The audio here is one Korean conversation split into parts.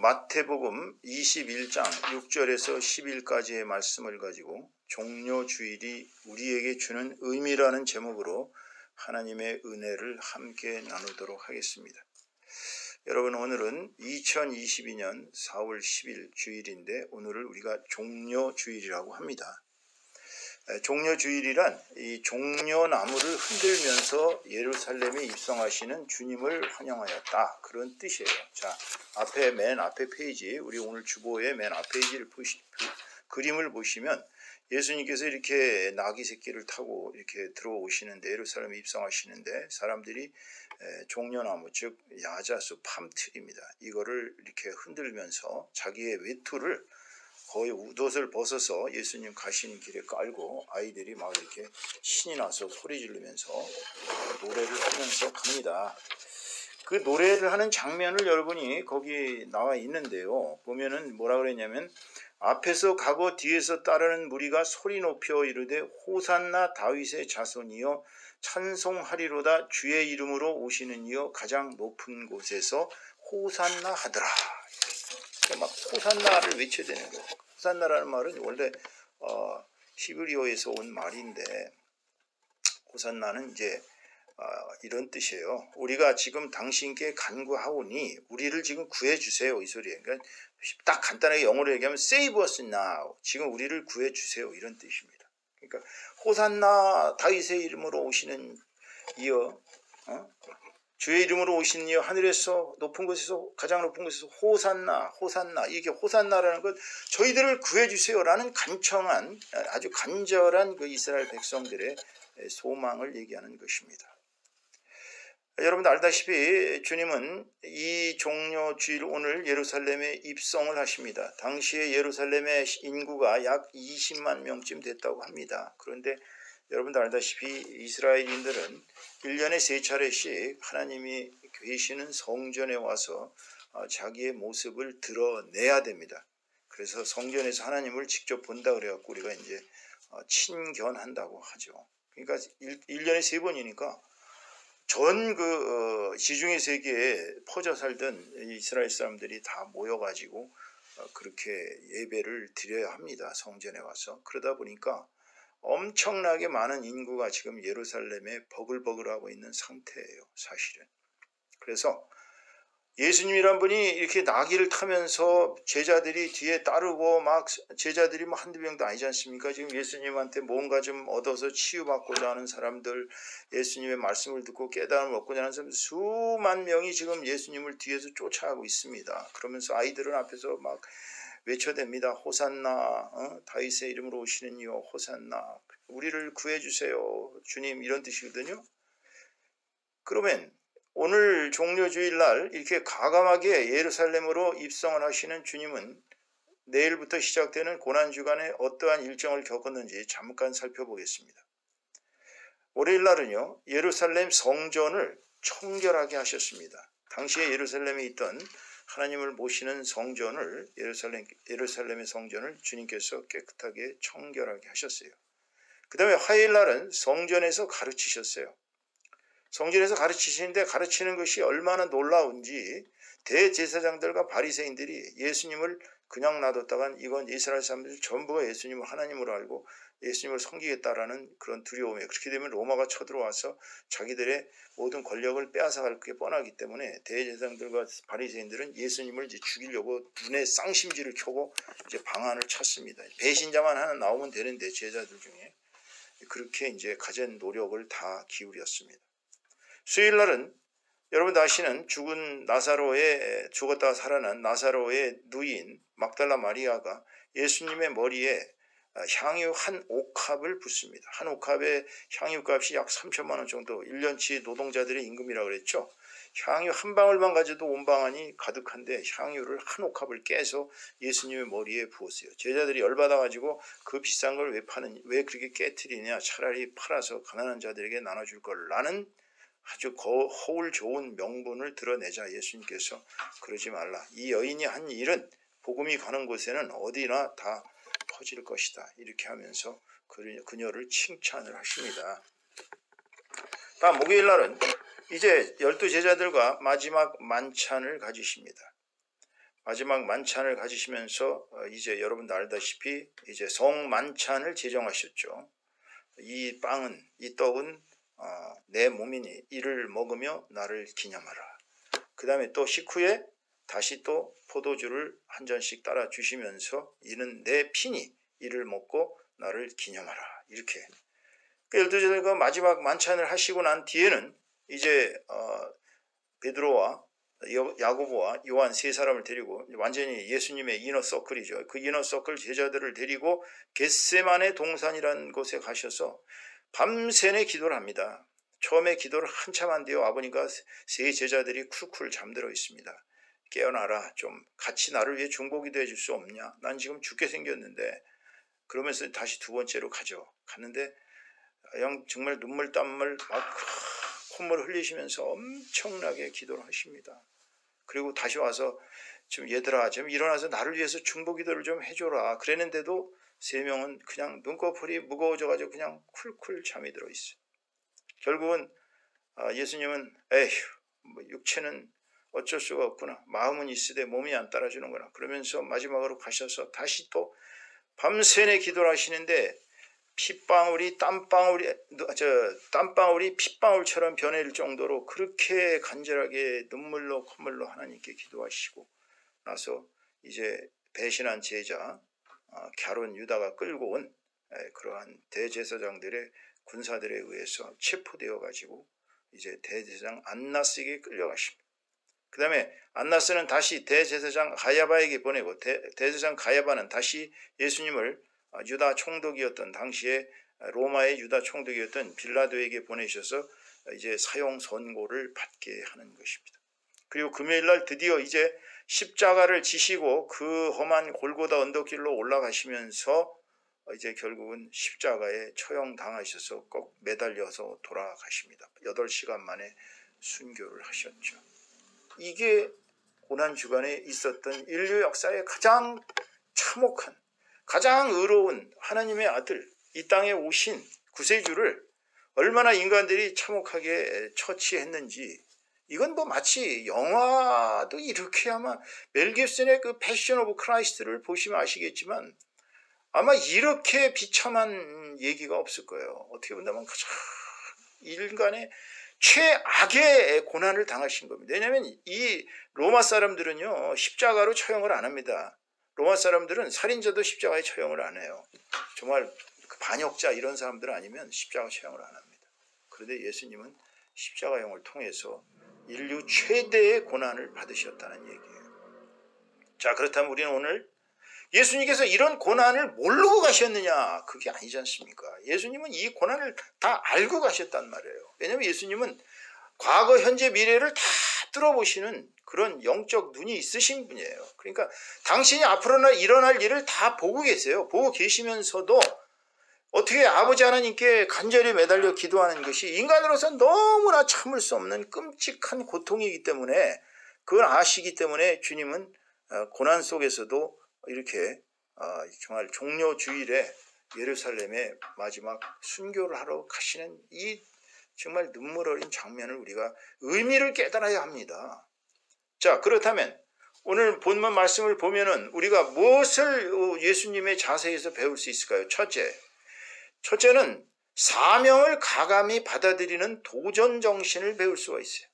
마태복음 21장 6절에서 10일까지의 말씀을 가지고 종려주일이 우리에게 주는 의미라는 제목으로 하나님의 은혜를 함께 나누도록 하겠습니다. 여러분, 오늘은 2022년 4월 10일 주일인데 오늘을 우리가 종려주일이라고 합니다. 종려주일이란 이 종려나무를 흔들면서 예루살렘에 입성하시는 주님을 환영하였다, 그런 뜻이에요. 자, 맨 앞에 페이지, 우리 오늘 주보의 맨 앞 페이지를 그림을 보시면 예수님께서 이렇게 나귀 새끼를 타고 이렇게 들어오시는데, 예루살렘에 입성하시는데 사람들이 종려나무, 즉 야자수 팜트입니다. 이거를 이렇게 흔들면서 자기의 외투를 거의 웃옷을 벗어서 예수님 가시는 길에 깔고 아이들이 막 이렇게 신이 나서 소리 지르면서 노래를 하면서 갑니다. 그 노래를 하는 장면을 여러분이 거기 나와 있는데요. 보면은 뭐라 그랬냐면, 앞에서 가고 뒤에서 따르는 무리가 소리 높여 이르되 호산나 다윗의 자손이여 찬송하리로다, 주의 이름으로 오시는 이여 가장 높은 곳에서 호산나 하더라. 막 호산나를 외쳐야 되는 거예요. 호산나라는 말은 원래 히브리어에서 온 말인데, 호산나는 이제 이런 뜻이에요. 우리가 지금 당신께 간구하오니 우리를 지금 구해주세요, 이 소리예요. 그러니까 딱 간단하게 영어로 얘기하면 Save us now, 지금 우리를 구해주세요, 이런 뜻입니다. 그러니까 호산나 다윗의 이름으로 오시는 이여, 주의 이름으로 오신 이여 하늘에서 높은 곳에서 가장 높은 곳에서 호산나, 호산나. 이게 호산나라는 것, 저희들을 구해주세요라는 간청한, 아주 간절한 그 이스라엘 백성들의 소망을 얘기하는 것입니다. 여러분들 알다시피 주님은 이 종려주일 오늘 예루살렘에 입성을 하십니다. 당시에 예루살렘의 인구가 약 20만 명쯤 됐다고 합니다. 그런데 여러분들 알다시피 이스라엘인들은 1년에 3차례씩 하나님이 계시는 성전에 와서 자기의 모습을 드러내야 됩니다. 그래서 성전에서 하나님을 직접 본다 그래갖고 우리가 이제 친견한다고 하죠. 그러니까 1년에 3번이니까 전 지중해 세계에 퍼져 살던 이스라엘 사람들이 다 모여가지고 그렇게 예배를 드려야 합니다. 성전에 와서. 그러다 보니까 엄청나게 많은 인구가 지금 예루살렘에 버글버글하고 있는 상태예요, 사실은. 그래서 예수님이란 분이 이렇게 나귀를 타면서 제자들이 뒤에 따르고, 막 제자들이 뭐 한두 명도 아니지 않습니까? 지금 예수님한테 뭔가 좀 얻어서 치유받고자 하는 사람들, 예수님의 말씀을 듣고 깨달음을 얻고자 하는 사람들, 수만 명이 지금 예수님을 뒤에서 쫓아가고 있습니다. 그러면서 아이들은 앞에서 막 외쳐댑니다. 호산나, 다윗의 이름으로 오시는 이여 호산나, 우리를 구해주세요 주님, 이런 뜻이거든요. 그러면 오늘 종려주일 날 이렇게 과감하게 예루살렘으로 입성을 하시는 주님은 내일부터 시작되는 고난주간에 어떠한 일정을 겪었는지 잠깐 살펴보겠습니다. 월요일 날은요, 예루살렘 성전을 청결하게 하셨습니다. 당시에 예루살렘에 있던 하나님을 모시는 성전을, 예루살렘의 성전을 주님께서 깨끗하게 청결하게 하셨어요. 그 다음에 화요일 날은 성전에서 가르치셨어요. 성전에서 가르치시는데 가르치는 것이 얼마나 놀라운지 대제사장들과 바리새인들이 예수님을 그냥 놔뒀다간 이건 이스라엘 사람들 전부가 예수님을 하나님으로 알고 예수님을 섬기겠다라는 그런 두려움에, 그렇게 되면 로마가 쳐들어와서 자기들의 모든 권력을 빼앗아갈 게 뻔하기 때문에 대제사장들과 바리새인들은 예수님을 이제 죽이려고 눈에 쌍심지를 켜고 이제 방안을 찾습니다. 배신자만 하나 나오면 되는데 제자들 중에 그렇게 이제 가진 노력을 다 기울였습니다. 수요일 날은 여러분 아시는 죽었다가 살아난 나사로의 누이인 막달라 마리아가 예수님의 머리에 향유 한 옥합을 붓습니다. 한 옥합의 향유값이 약 3천만 원 정도, 1년치 노동자들의 임금이라고 그랬죠. 향유 한 방울만 가져도 온 방안이 가득한데 향유를 한 옥합을 깨서 예수님의 머리에 부었어요. 제자들이 열받아가지고 그 비싼 걸 왜 그렇게 깨트리냐, 차라리 팔아서 가난한 자들에게 나눠줄 걸, 라는 아주 허울 좋은 명분을 드러내자 예수님께서 그러지 말라. 이 여인이 한 일은 복음이 가는 곳에는 어디나 다 퍼질 것이다. 이렇게 하면서 그녀를 칭찬을 하십니다. 다음 목요일 날은 이제 12 제자들과 마지막 만찬을 가지십니다. 마지막 만찬을 가지시면서 이제 여러분도 알다시피 이제 성만찬을 제정하셨죠. 이 빵은, 이 떡은 내 몸이니 이를 먹으며 나를 기념하라. 그 다음에 또 식후에 다시 또 포도주를 한 잔씩 따라 주시면서 이는 내 피니 이를 먹고 나를 기념하라. 이렇게. 예를 들어서 그 마지막 만찬을 하시고 난 뒤에는 이제 베드로와 야고보와 요한 세 사람을 데리고 완전히 예수님의 이너서클이죠. 그 이너서클 제자들을 데리고 겟세마네 동산이라는 곳에 가셔서 밤새내 기도를 합니다. 처음에 기도를 한참 한대요. 아버님과 세 제자들이 쿨쿨 잠들어 있습니다. 깨어나라. 좀 같이 나를 위해 중보기도 해줄 수 없냐. 난 지금 죽게 생겼는데. 그러면서 다시 두 번째로 가죠. 갔는데 그냥 정말 눈물 땀물 막 콧물 흘리시면서 엄청나게 기도를 하십니다. 그리고 다시 와서 좀 얘들아 좀 일어나서 나를 위해서 중보기도를 좀 해줘라. 그랬는데도 세 명은 그냥 눈꺼풀이 무거워져가지고 그냥 쿨쿨 잠이 들어 있어요. 결국은 예수님은 에휴 뭐 육체는 어쩔 수가 없구나. 마음은 있으되 몸이 안 따라주는구나. 그러면서 마지막으로 가셔서 다시 또 밤새내 기도를 하시는데 땀방울이 핏방울처럼 변해질 정도로 그렇게 간절하게 눈물로 콧물로 하나님께 기도하시고 나서 이제 배신한 제자 갸론 유다가 끌고 온 그러한 대제사장들의 군사들에 의해서 체포되어 가지고 이제 대제사장 안나스에게 끌려가십니다. 그 다음에 안나스는 다시 대제사장 가야바에게 보내고 대제사장 가야바는 다시 예수님을 유다 총독이었던 당시에 로마의 유다 총독이었던 빌라도에게 보내셔서 이제 사형 선고를 받게 하는 것입니다. 그리고 금요일날 드디어 이제 십자가를 지시고 그 험한 골고다 언덕길로 올라가시면서 이제 결국은 십자가에 처형당하셔서 꼭 매달려서 돌아가십니다. 8시간 만에 순교를 하셨죠. 이게 고난주간에 있었던 인류 역사의 가장 참혹한 가장 의로운 하나님의 아들 이 땅에 오신 구세주를 얼마나 인간들이 참혹하게 처치했는지 이건 뭐 마치 영화도 이렇게 아마 멜 깁슨의 그 패션 오브 크라이스트를 보시면 아시겠지만 아마 이렇게 비참한 얘기가 없을 거예요. 어떻게 본다면 가장 인간의 최악의 고난을 당하신 겁니다. 왜냐하면 이 로마 사람들은요 십자가로 처형을 안 합니다. 로마 사람들은 살인자도 십자가에 처형을 안 해요. 정말 반역자 이런 사람들 아니면 십자가 처형을 안 합니다. 그런데 예수님은 십자가형을 통해서 인류 최대의 고난을 받으셨다는 얘기예요. 자, 그렇다면 우리는 오늘 예수님께서 이런 고난을 모르고 가셨느냐? 그게 아니지 않습니까? 예수님은 이 고난을 다 알고 가셨단 말이에요. 왜냐하면 예수님은 과거, 현재, 미래를 다 뚫어보시는 그런 영적 눈이 있으신 분이에요. 그러니까 당신이 앞으로 일어날 일을 다 보고 계세요. 보고 계시면서도 어떻게 아버지 하나님께 간절히 매달려 기도하는 것이 인간으로서 너무나 참을 수 없는 끔찍한 고통이기 때문에 그걸 아시기 때문에 주님은 고난 속에서도 이렇게 정말 종려 주일에 예루살렘에 마지막 순교를 하러 가시는 이 정말 눈물 어린 장면을 우리가 의미를 깨달아야 합니다. 자, 그렇다면 오늘 본문 말씀을 보면은 우리가 무엇을 예수님의 자세에서 배울 수 있을까요? 첫째는 사명을 가감히 받아들이는 도전 정신을 배울 수가 있어요.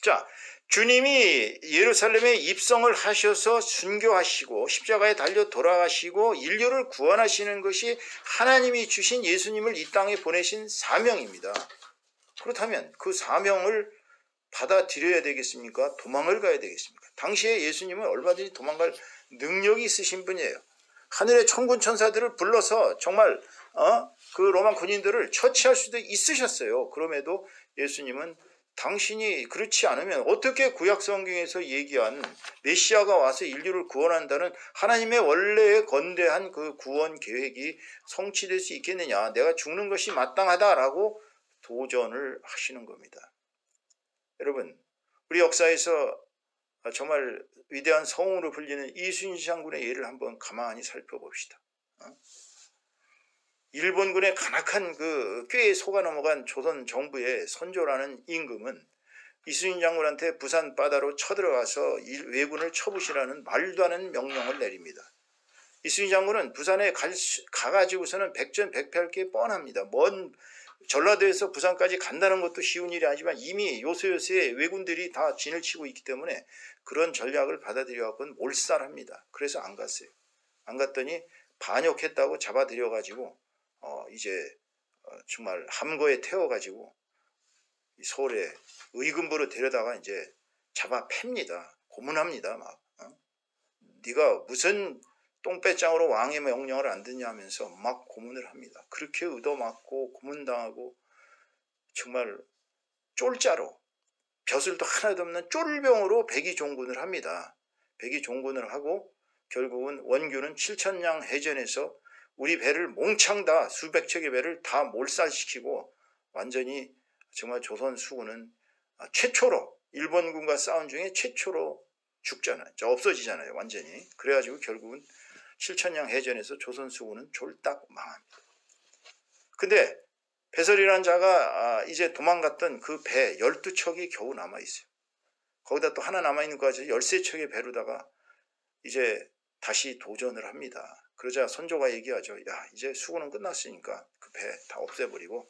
자, 주님이 예루살렘에 입성을 하셔서 순교하시고 십자가에 달려 돌아가시고 인류를 구원하시는 것이 하나님이 주신 예수님을 이 땅에 보내신 사명입니다. 그렇다면 그 사명을 받아들여야 되겠습니까? 도망을 가야 되겠습니까? 당시에 예수님은 얼마든지 도망갈 능력이 있으신 분이에요. 하늘의 천군 천사들을 불러서 정말 그 로마 군인들을 처치할 수도 있으셨어요. 그럼에도 예수님은 당신이 그렇지 않으면 어떻게 구약 성경에서 얘기한 메시아가 와서 인류를 구원한다는 하나님의 원래의 건대한 그 구원 계획이 성취될 수 있겠느냐. 내가 죽는 것이 마땅하다라고 도전을 하시는 겁니다. 여러분, 우리 역사에서 정말 위대한 성으로 불리는 이순신 장군의 예를 한번 가만히 살펴봅시다. 일본군의 간악한 그 꾀에 속아 넘어간 조선 정부의 선조라는 임금은 이순신 장군한테 부산 바다로 쳐들어가서 왜군을 쳐부시라는 말도 안 되는 명령을 내립니다. 이순신 장군은 부산에 가가지고서는 백전백패할 게 뻔합니다. 먼 전라도에서 부산까지 간다는 것도 쉬운 일이 아니지만 이미 요소요소에 왜군들이 다 진을 치고 있기 때문에 그런 전략을 받아들여갖고는 몰살합니다. 그래서 안 갔어요. 안 갔더니 반역했다고 잡아들여가지고 이제 정말 함거에 태워가지고 서울에 의금부로 데려다가 이제 잡아 팹니다. 고문합니다. 막 네가 무슨 똥배짱으로 왕의 명령을 안 듣냐 하면서 막 고문을 합니다. 그렇게 얻어맞고 고문당하고 정말 쫄자로 벼슬도 하나도 없는 쫄병으로 백의종군을 합니다. 백의종군을 하고 결국은 원규는 칠천량 해전에서 우리 배를 몽창 다 수백 척의 배를 다 몰살시키고 완전히 정말 조선 수군은 최초로 일본군과 싸운 중에 최초로 죽잖아요. 없어지잖아요. 완전히. 그래가지고 결국은 칠천량 해전에서 조선 수군은 졸딱 망합니다. 근데 배설이라는 자가 이제 도망갔던 그 배 12척이 겨우 남아있어요. 거기다 또 하나 남아있는 거 가지고 13척의 배로다가 이제 다시 도전을 합니다. 그러자 선조가 얘기하죠. 야, 이제 수군은 끝났으니까 그 배 다 없애버리고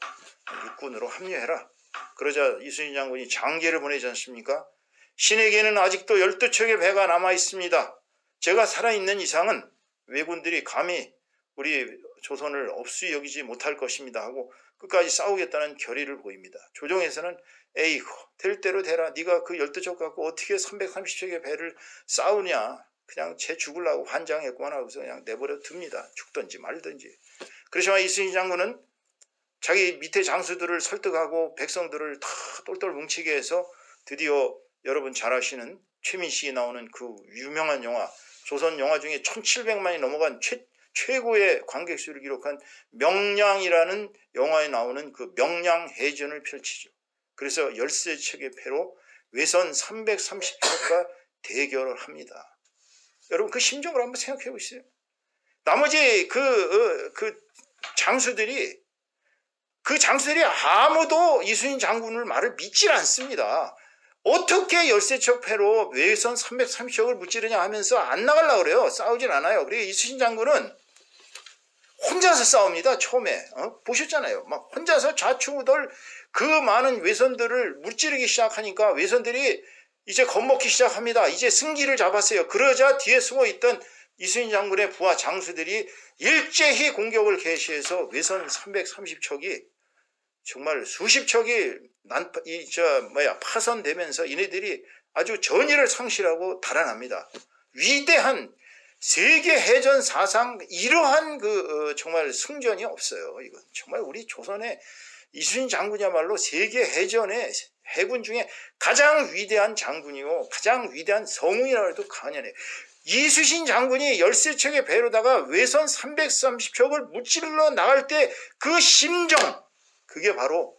육군으로 합류해라. 그러자 이순신 장군이 장계를 보내지 않습니까? 신에게는 아직도 12척의 배가 남아있습니다. 제가 살아있는 이상은 왜군들이 감히 우리 조선을 업수히 여기지 못할 것입니다 하고 끝까지 싸우겠다는 결의를 보입니다. 조정에서는 에이구 될 대로 되라. 네가 그 12척 갖고 어떻게 330척의 배를 싸우냐. 그냥 쟤 죽으려고 환장했구만 하고서 그냥 내버려 둡니다. 죽든지 말든지. 그렇지만 이순신 장군은 자기 밑에 장수들을 설득하고 백성들을 다 똘똘 뭉치게 해서 드디어 여러분 잘 아시는 최민식이 나오는 그 유명한 영화 조선 영화 중에 1700만이 넘어간 최고의 관객수를 기록한 명량이라는 영화에 나오는 그 명량해전을 펼치죠. 그래서 13척의 배로 외선 330척과 대결을 합니다. 여러분 그 심정을 한번 생각해 보시죠. 나머지 그 장수들이 아무도 이순신 장군을 말을 믿질 않습니다. 어떻게 13척 배로 외선 330척을 무찌르냐 하면서 안 나가려고 그래요. 싸우진 않아요. 그리고 이순신 장군은 혼자서 싸웁니다. 처음에. 보셨잖아요. 막 혼자서 좌충우돌 그 많은 외선들을 무찌르기 시작하니까 외선들이 이제 겁먹기 시작합니다. 이제 승기를 잡았어요. 그러자 뒤에 숨어있던 이순신 장군의 부하 장수들이 일제히 공격을 개시해서 외선 330척이 정말 수십 척이 파손되면서 이네들이 아주 전의를 상실하고 달아납니다. 위대한 세계 해전 사상 이러한 정말 승전이 없어요. 이건 정말 우리 조선의 이순신 장군이야말로 세계 해전의 해군 중에 가장 위대한 장군이고 가장 위대한 성웅이라고 해도 과언이 아니에요. 이순신 장군이 13척의 배로다가 외선 330척을 무찌르러 나갈 때 그 심정, 그게 바로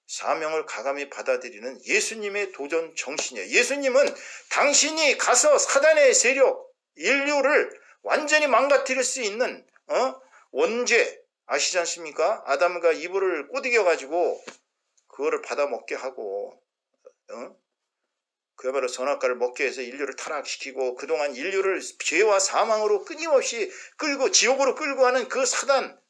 사명을 가감히 받아들이는 예수님의 도전 정신이에요. 예수님은 당신이 가서 사단의 세력, 인류를 완전히 망가뜨릴 수 있는 원죄 아시지 않습니까? 아담과 이브를 꼬드겨가지고 그거를 받아먹게 하고 그야말로 선악과를 먹게 해서 인류를 타락시키고 그동안 인류를 죄와 사망으로 끊임없이 끌고 지옥으로 끌고 가는 그 사단,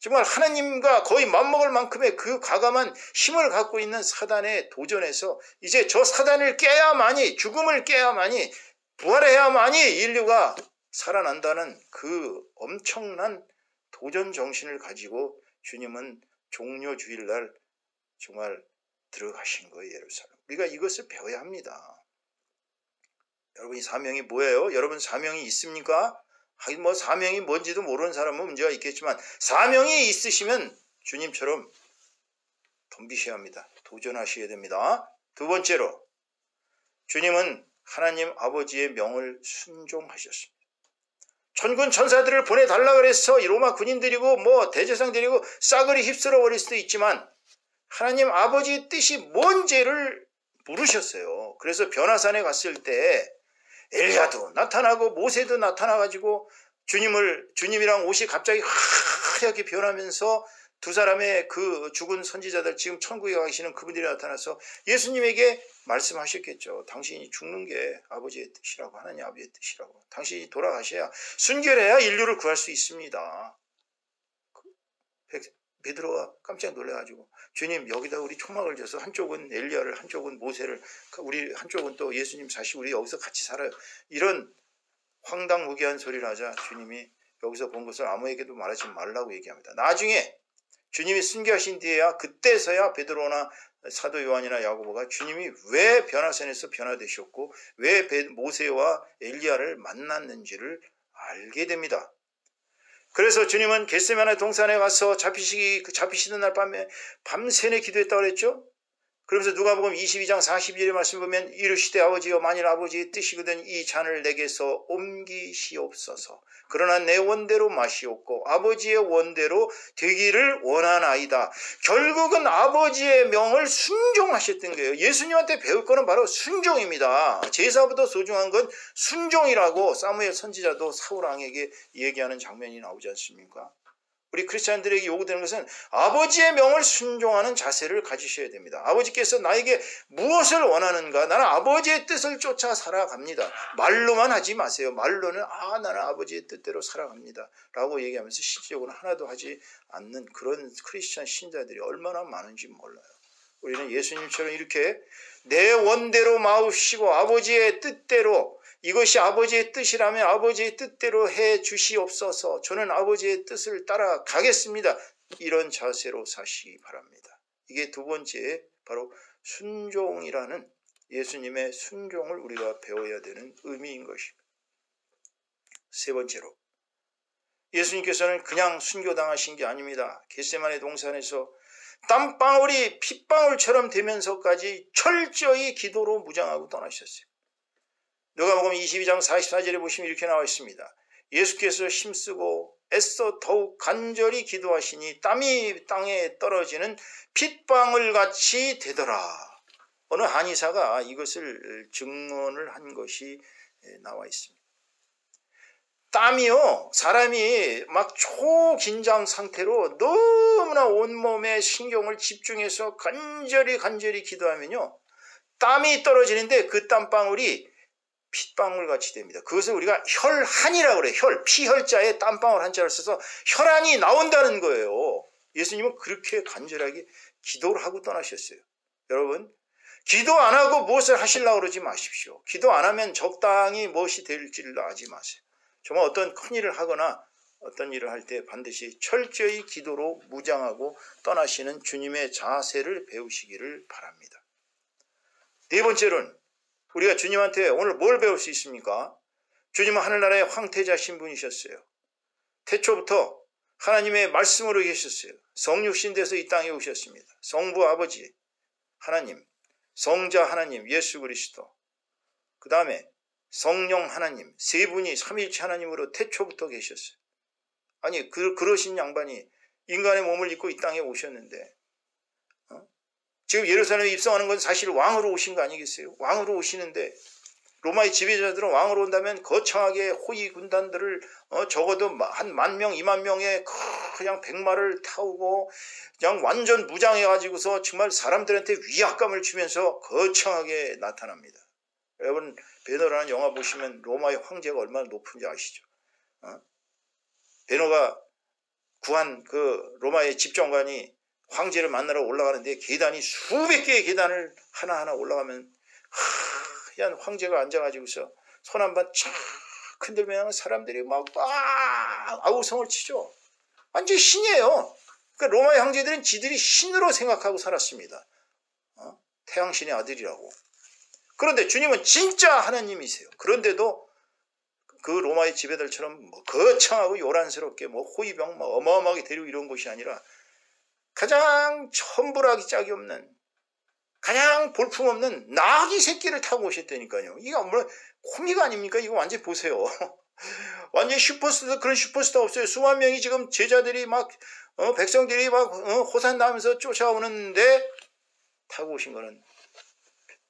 정말 하나님과 거의 맞먹을 만큼의 그 과감한 힘을 갖고 있는 사단에 도전해서 이제 저 사단을 깨야만이, 죽음을 깨야만이, 부활해야만이 인류가 살아난다는 그 엄청난 도전 정신을 가지고 주님은 종료주일날 정말 들어가신 거예요. 예루살렘. 우리가 이것을 배워야 합니다. 여러분이 사명이 뭐예요? 여러분 사명이 있습니까? 하긴 뭐 사명이 뭔지도 모르는 사람은 문제가 있겠지만 사명이 있으시면 주님처럼 덤비셔야 합니다. 도전하셔야 됩니다. 두 번째로 주님은 하나님 아버지의 명을 순종하셨습니다. 천군 천사들을 보내달라 그래서 로마 군인들이고 뭐 대제상 데리고 싸그리 휩쓸어 버릴 수도 있지만 하나님 아버지의 뜻이 뭔지를 물으셨어요. 그래서 변화산에 갔을 때 엘리야도 나타나고 모세도 나타나가지고 주님이랑 옷이 갑자기 하얗게 변하면서 두 사람의 그 죽은 선지자들, 지금 천국에 가 계시는 그분들이 나타나서 예수님에게 말씀하셨겠죠. 당신이 죽는 게 아버지의 뜻이라고, 하나님 아버지의 뜻이라고. 당신이 돌아가셔야, 순결해야 인류를 구할 수 있습니다. 베드로가 깜짝 놀라가지고, 주님 여기다 우리 초막을 져서 한쪽은 엘리야를, 한쪽은 모세를, 우리 한쪽은 또 예수님 사시 우리 여기서 같이 살아요. 이런 황당무계한 소리를 하자 주님이 여기서 본 것을 아무에게도 말하지 말라고 얘기합니다. 나중에 주님이 순교하신 뒤에야, 그때서야 베드로나 사도 요한이나 야고보가 주님이 왜 변화산에서 변화되셨고 왜 모세와 엘리야를 만났는지를 알게 됩니다. 그래서 주님은 겟세마네 동산에 가서 잡히시는 날 밤새내 기도했다고 그랬죠. 그러면서 누가복음 22장 42절의 말씀 보면 이르시되 아버지여 만일 아버지의 뜻이거든 이 잔을 내게서 옮기시옵소서. 그러나 내 원대로 마시옵고 아버지의 원대로 되기를 원하나이다. 결국은 아버지의 명을 순종하셨던 거예요. 예수님한테 배울 거는 바로 순종입니다. 제사보다 소중한 건 순종이라고 사무엘 선지자도 사울 왕에게 얘기하는 장면이 나오지 않습니까? 우리 크리스찬들에게 요구되는 것은 아버지의 명을 순종하는 자세를 가지셔야 됩니다. 아버지께서 나에게 무엇을 원하는가? 나는 아버지의 뜻을 쫓아 살아갑니다. 말로만 하지 마세요. 말로는 나는 아버지의 뜻대로 살아갑니다 라고 얘기하면서 실질적으로 하나도 하지 않는 그런 크리스찬 신자들이 얼마나 많은지 몰라요. 우리는 예수님처럼 이렇게 내 원대로 마우시고 아버지의 뜻대로, 이것이 아버지의 뜻이라면 아버지의 뜻대로 해 주시옵소서. 저는 아버지의 뜻을 따라가겠습니다. 이런 자세로 사시기 바랍니다. 이게 두 번째, 바로 순종이라는 예수님의 순종을 우리가 배워야 되는 의미인 것입니다. 세 번째로, 예수님께서는 그냥 순교당하신 게 아닙니다. 겟세마네 동산에서 땀방울이 핏방울처럼 되면서까지 철저히 기도로 무장하고 떠나셨어요. 누가복음 22장 44절에 보시면 이렇게 나와 있습니다. 예수께서 힘쓰고 애써 더욱 간절히 기도하시니 땀이 땅에 떨어지는 핏방울같이 되더라. 어느 한의사가 이것을 증언을 한 것이 나와 있습니다. 땀이요, 사람이 막 초긴장 상태로 너무나 온몸에 신경을 집중해서 간절히 기도하면요, 땀이 떨어지는데 그 땀방울이 핏방울같이 됩니다. 그것을 우리가 혈한이라고 그래요. 피혈자에 땀방울 한자를 써서 혈안이 나온다는 거예요. 예수님은 그렇게 간절하게 기도를 하고 떠나셨어요. 여러분, 기도 안 하고 무엇을 하시려고 그러지 마십시오. 기도 안 하면 적당히 무엇이 될지를 아지 마세요. 정말 어떤 큰 일을 하거나 어떤 일을 할 때 반드시 철저히 기도로 무장하고 떠나시는 주님의 자세를 배우시기를 바랍니다. 네 번째로는 우리가 주님한테 오늘 뭘 배울 수 있습니까? 주님은 하늘나라의 황태자신 분이셨어요. 태초부터 하나님의 말씀으로 계셨어요. 성육신 돼서 이 땅에 오셨습니다. 성부 아버지 하나님, 성자 하나님 예수 그리스도, 그 다음에 성령 하나님, 세 분이 삼위일체 하나님으로 태초부터 계셨어요. 아니 그러신 양반이 인간의 몸을 입고 이 땅에 오셨는데 지금 예루살렘에 입성하는 건 사실 왕으로 오신 거 아니겠어요? 왕으로 오시는데 로마의 지배자들은 왕으로 온다면 거창하게 호위 군단들을 적어도 한 10,000명, 20,000명의 그냥 백마를 타고 그냥 완전 무장해가지고서 정말 사람들한테 위압감을 주면서 거창하게 나타납니다. 여러분 베너라는 영화 보시면 로마의 황제가 얼마나 높은지 아시죠? 베너가 구한 그 로마의 집정관이 황제를 만나러 올라가는데 계단이 수백 개의 계단을 하나하나 올라가면 하얀 황제가 앉아가지고서 손 한 번 착 흔들면 사람들이 막 아우성을 치죠. 완전 신이에요. 그러니까 로마의 황제들은 지들이 신으로 생각하고 살았습니다. 태양신의 아들이라고. 그런데 주님은 진짜 하나님이세요. 그런데도 그 로마의 지배들처럼 거창하고 요란스럽게 호위병 어마어마하게 데리고 이런 것이 아니라 가장 천불하기 짝이 없는, 가장 볼품없는 나귀 새끼를 타고 오셨다니까요. 이거 뭐 코미가 아닙니까? 이거 완전히 보세요. 완전히 슈퍼스타, 그런 슈퍼스타 없어요. 수만 명이 지금 제자들이 백성들이 호산나면서 쫓아오는데 타고 오신 거는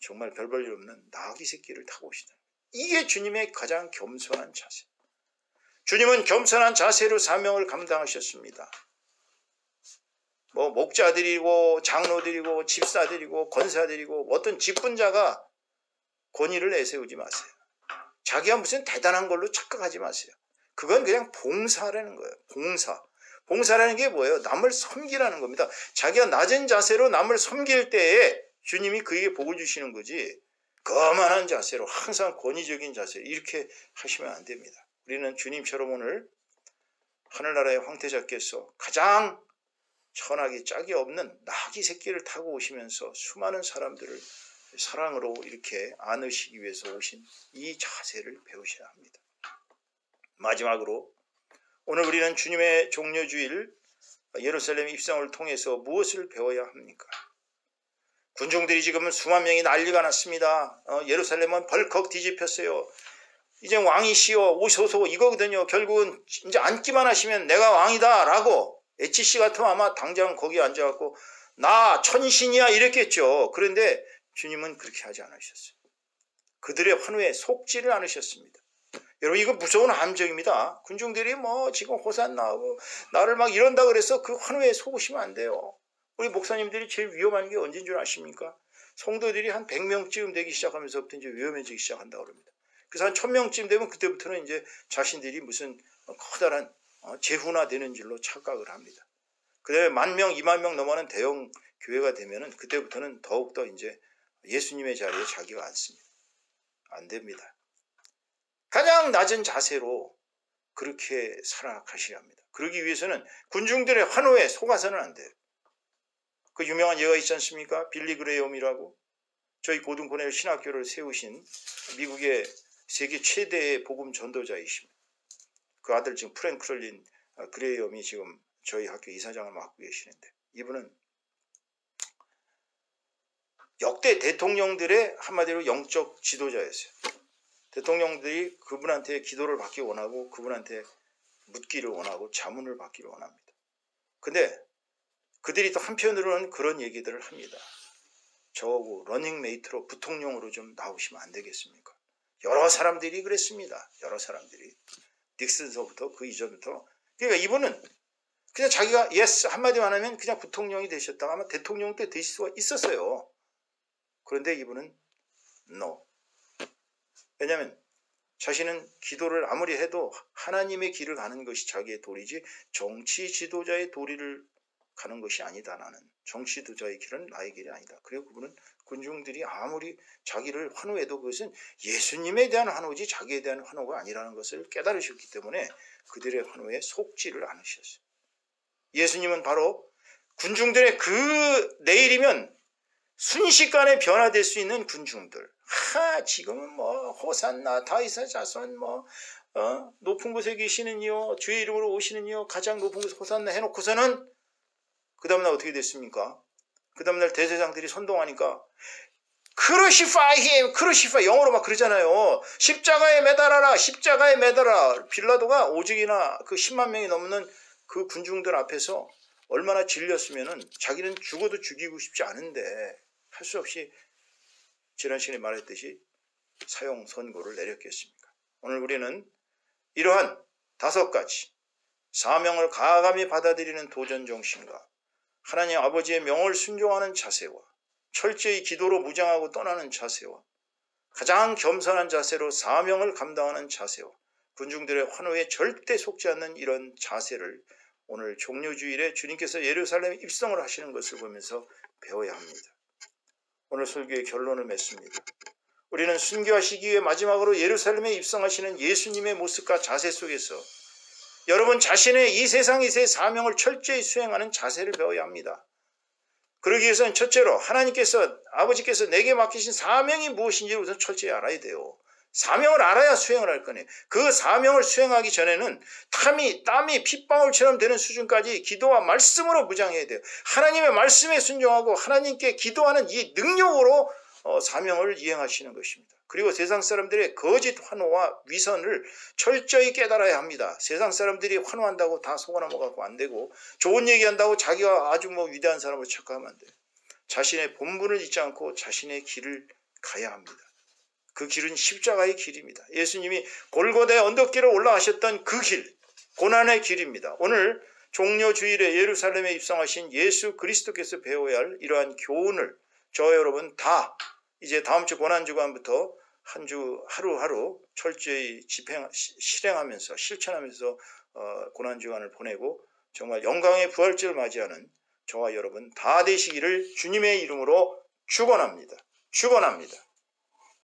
정말 별 볼 일 없는 나귀 새끼를 타고 오시다. 이게 주님의 가장 겸손한 자세. 주님은 겸손한 자세로 사명을 감당하셨습니다. 뭐 목자들이고 장로들이고 집사들이고 권사들이고 어떤 직분자가 권위를 내세우지 마세요. 자기가 무슨 대단한 걸로 착각하지 마세요. 그건 그냥 봉사라는 거예요. 봉사. 봉사라는 게 뭐예요? 남을 섬기라는 겁니다. 자기가 낮은 자세로 남을 섬길 때에 주님이 그에게 복을 주시는 거지, 거만한 자세로 항상 권위적인 자세로 이렇게 하시면 안 됩니다. 우리는 주님처럼 오늘 하늘나라의 황태자께서 가장 천하기 짝이 없는 나귀 새끼를 타고 오시면서 수많은 사람들을 사랑으로 이렇게 안으시기 위해서 오신 이 자세를 배우셔야 합니다. 마지막으로 오늘 우리는 주님의 종려주일 예루살렘 입성을 통해서 무엇을 배워야 합니까? 군중들이 지금은 수만 명이 난리가 났습니다. 예루살렘은 벌컥 뒤집혔어요. 이제 왕이시여 오소서 이거거든요. 결국은 이제 앉기만 하시면 내가 왕이다 라고 HC 같으면 아마 당장 거기 앉아갖고 나 천신이야 이랬겠죠. 그런데 주님은 그렇게 하지 않으셨어요. 그들의 환호에 속지를 않으셨습니다. 여러분 이거 무서운 함정입니다. 군중들이 뭐 지금 호산나고 나를 막 이런다 그래서 그 환호에 속으시면 안 돼요. 우리 목사님들이 제일 위험한 게 언제인 줄 아십니까? 성도들이 한 100명쯤 되기 시작하면서부터 이제 위험해지기 시작한다고 합니다. 그래서 한 1000명쯤 되면 그때부터는 이제 자신들이 무슨 커다란 제후나 되는 줄로 착각을 합니다. 그 다음에 10,000명, 20,000명 넘어가는 대형 교회가 되면은 그때부터는 더욱더 이제 예수님의 자리에 자기가 앉습니다. 안 됩니다. 가장 낮은 자세로 그렇게 살아가셔야 합니다. 그러기 위해서는 군중들의 환호에 속아서는 안 돼요. 그 유명한 예가 있지 않습니까? 빌리 그레이엄이라고 저희 고등코넬 신학교를 세우신 미국의 세계 최대의 복음 전도자이십니다. 그 아들 지금 프랭클린 그레이엄이 지금 저희 학교 이사장을 맡고 계시는데 이분은 역대 대통령들의 한마디로 영적 지도자였어요. 대통령들이 그분한테 기도를 받기 원하고 그분한테 묻기를 원하고 자문을 받기를 원합니다. 근데 그들이 또 한편으로는 그런 얘기들을 합니다. 저하고 러닝메이트로 부통령으로 좀 나오시면 안 되겠습니까? 여러 사람들이 그랬습니다. 여러 사람들이. 닉슨서부터 그 이전부터. 그러니까 이분은 그냥 자기가 예스 한마디만 하면 그냥 부통령이 되셨다가 아마 대통령 때 되실 수가 있었어요. 그런데 이분은 no. 왜냐하면 자신은 기도를 아무리 해도 하나님의 길을 가는 것이 자기의 도리지 정치 지도자의 도리를 가는 것이 아니다. 나는 정치 지도자의 길은 나의 길이 아니다. 그리고 그분은 군중들이 아무리 자기를 환호해도 그것은 예수님에 대한 환호지 자기에 대한 환호가 아니라는 것을 깨달으셨기 때문에 그들의 환호에 속지를 않으셨어요. 예수님은 바로 군중들의 그 내일이면 순식간에 변화될 수 있는 군중들. 지금은 뭐 호산나 다윗의 자손 높은 곳에 계시는 이요 주의 이름으로 오시는 이요 가장 높은 곳에 호산나 해놓고서는 그 다음날 어떻게 됐습니까? 그 다음날 대제사장들이 선동하니까 크루시파이 him, 크루시파이 영어로 막 그러잖아요. 십자가에 매달아라, 십자가에 매달아. 빌라도가 오직이나 그 10만 명이 넘는 그 군중들 앞에서 얼마나 질렸으면은 자기는 죽어도 죽이고 싶지 않은데 할 수 없이 지난 시간에 말했듯이 사형 선고를 내렸겠습니까? 오늘 우리는 이러한 5가지 사명을 가감히 받아들이는 도전 정신과 하나님 아버지의 명을 순종하는 자세와 철저히 기도로 무장하고 떠나는 자세와 가장 겸손한 자세로 사명을 감당하는 자세와 군중들의 환호에 절대 속지 않는 이런 자세를 오늘 종려주일에 주님께서 예루살렘에 입성을 하시는 것을 보면서 배워야 합니다. 오늘 설교의 결론을 맺습니다. 우리는 순교하시기 위해 마지막으로 예루살렘에 입성하시는 예수님의 모습과 자세 속에서 여러분 자신의 이 세상에서의 사명을 철저히 수행하는 자세를 배워야 합니다. 그러기 위해서는 첫째로 하나님께서 아버지께서 내게 맡기신 사명이 무엇인지를 우선 철저히 알아야 돼요. 사명을 알아야 수행을 할 거네요. 그 사명을 수행하기 전에는 땀이 핏방울처럼 되는 수준까지 기도와 말씀으로 무장해야 돼요. 하나님의 말씀에 순종하고 하나님께 기도하는 이 능력으로 사명을 이행하시는 것입니다. 그리고 세상 사람들의 거짓 환호와 위선을 철저히 깨달아야 합니다. 세상 사람들이 환호한다고 다 속아 넘어가고 안 되고 좋은 얘기한다고 자기가 아주 위대한 사람으로 착각하면 안 돼요. 자신의 본분을 잊지 않고 자신의 길을 가야 합니다. 그 길은 십자가의 길입니다. 예수님이 골고다의 언덕길을 올라가셨던 그 길, 고난의 길입니다. 오늘 종려 주일에 예루살렘에 입성하신 예수 그리스도께서 배워야 할 이러한 교훈을 저 여러분 다 이제 다음 주 고난주간부터 한 주 하루하루 철저히 실행하면서 실천하면서 고난주간을 보내고 정말 영광의 부활절을 맞이하는 저와 여러분 다 되시기를 주님의 이름으로 축원합니다. 축원합니다.